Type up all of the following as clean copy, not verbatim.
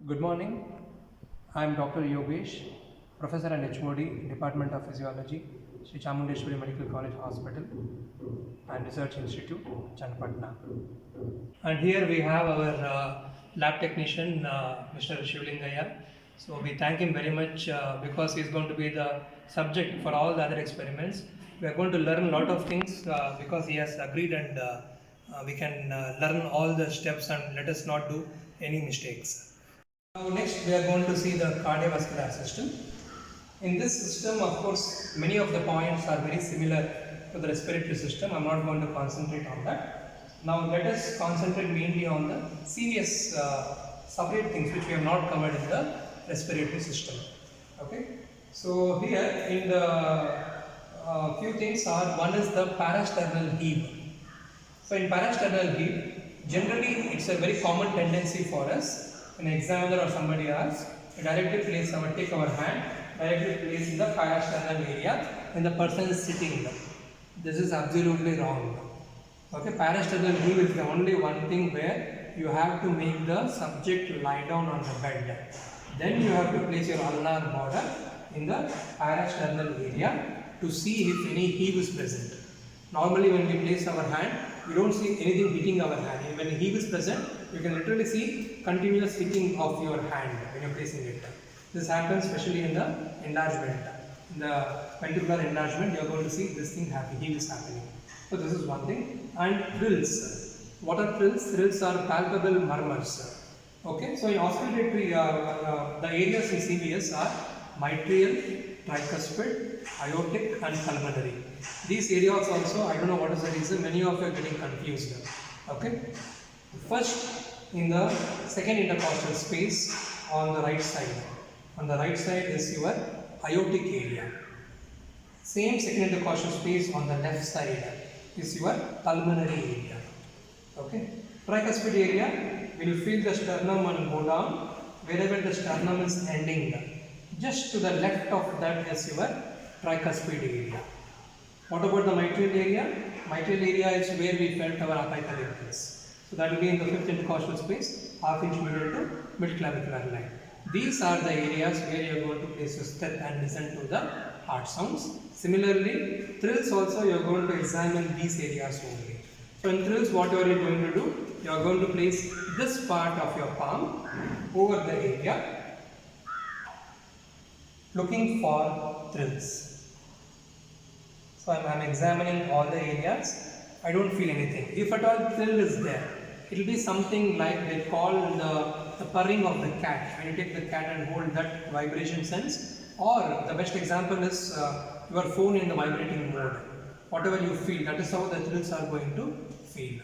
Good morning. I am Dr. Yogesh, Professor and HOD, Department of Physiology, Sri Chamundeshwari Medical College Hospital and Research Institute, Channapatna. And here we have our lab technician, Mr. Shivlingaya. So we thank him very much because he is going to be the subject for all the other experiments. We are going to learn a lot of things because he has agreed, and we can learn all the steps and let us not do any mistakes. Now next we are going to see the cardiovascular system. In this system, of course, many of the points are very similar to the respiratory system. I am not going to concentrate on that. Now let us concentrate mainly on the serious separate things which we have not covered in the respiratory system. Okay. So here in the few things are, one is the parasternal heave. So in parasternal heave, generally it's a very common tendency for us. An examiner or somebody asks, directly place take our hand, directly place in the parasternal area when the person is sitting. This is absolutely wrong. Okay, parasternal heave is the only one thing where you have to make the subject lie down on the bed. Then you have to place your ulnar border in the parasternal area to see if any heave is present. Normally when we place our hand, we don't see anything hitting our hand. When heave is present, you can literally see continuous hitting of your hand when you're placing it. This happens especially in the enlargement. In the ventricular enlargement, you are going to see this thing happening, heave is happening. So this is one thing. And thrills. What are thrills? Thrills are palpable murmurs. Okay, so in auscultatory, the areas in CVS are mitral, tricuspid, aortic and pulmonary. These areas also, I don't know what is the reason, many of you are getting confused. Okay. First, in the second intercostal space on the right side. On the right side is your aortic area. Same second intercostal space on the left side is your pulmonary area. Okay. Tricuspid area, when you feel the sternum and go down, wherever the sternum is ending, just to the left of that is your tricuspid area. What about the mitral area? Mitral area is where we felt our apical impulse. So that will be in the fifth intercostal space, half inch medial to mid-clavicular line. These are the areas where you are going to place your step and listen to the heart sounds. Similarly, thrills also you are going to examine these areas only. So in thrills, what are you going to do? You are going to place this part of your palm over the area, looking for thrills. So I am examining all the areas. I don't feel anything. If at all thrill is there, it will be something like they call the purring of the cat. When you take the cat and hold that vibration sense, or the best example is your phone in the vibrating mode. Whatever you feel, that is how the thrills are going to feel.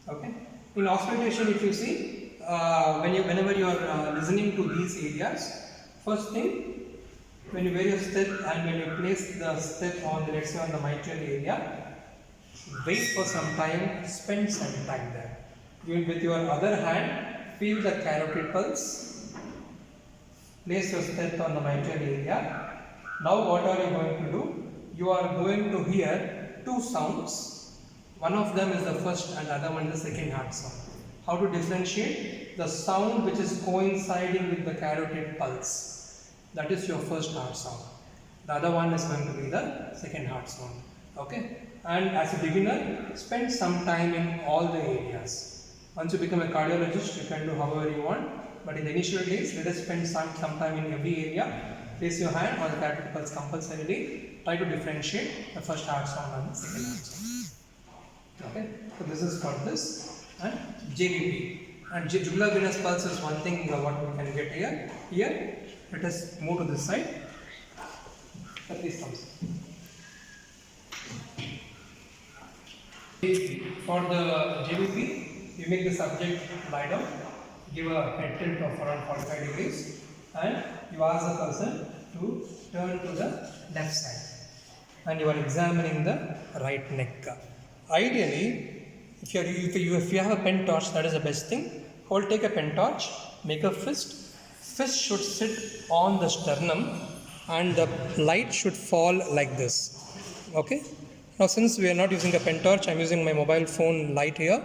Okay. In auscultation, if you see, whenever you are listening to these areas, first thing, when you wear your step and when you place the step on the, let's say, on the mitral area, wait for some time, spend some time there. You with your other hand, feel the carotid pulse, place your step on the mitral area. Now what are you going to do? You are going to hear two sounds. One of them is the first and the other one is the second heart sound. How to differentiate? The sound which is coinciding with the carotid pulse. That is your first heart sound. The other one is going to be the second heart sound. Okay. And as a beginner, spend some time in all the areas. Once you become a cardiologist, you can do however you want. But in the initial days, let us spend some time in every area. Place your hand on the carotid pulse compulsorily. Try to differentiate the first heart sound and the second heart sound. Okay. So this is for this. And JVP. And jugular venous pulse is one thing what we can get here. Here, let us move to this side. Please come. For the JVP, you make the subject lie down, give a head tilt of around 45 degrees, and you ask the person to turn to the left side. And you are examining the right neck. Ideally, if you have a pen torch, that is the best thing. Take a pen torch, make a fist. Fist should sit on the sternum, and the light should fall like this. Okay. Now since we are not using a pen torch, I am using my mobile phone light here.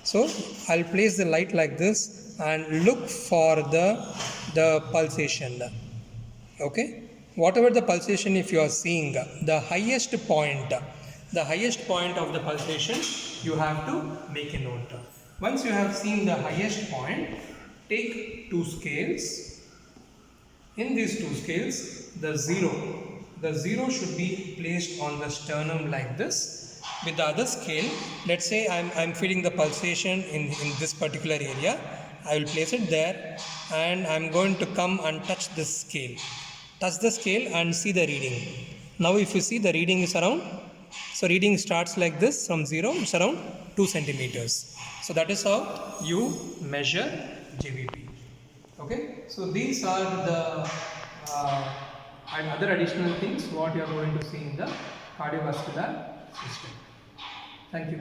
So I'll place the light like this and look for the pulsation. Okay, whatever the pulsation, if you are seeing the highest point of the pulsation, you have to make a note. Once you have seen the highest point, take two scales. In these two scales, the zero should be placed on the sternum like this. With the other scale, let's say I'm feeling the pulsation in this particular area, I will place it there, and I'm going to come and touch this scale. Touch the scale and see the reading. Now if you see, the reading is around, so reading starts like this from 0, it's around 2 centimeters. So that is how you measure GVP. Okay, so these are the and other additional things what you are going to see in the cardiovascular system. Thank you.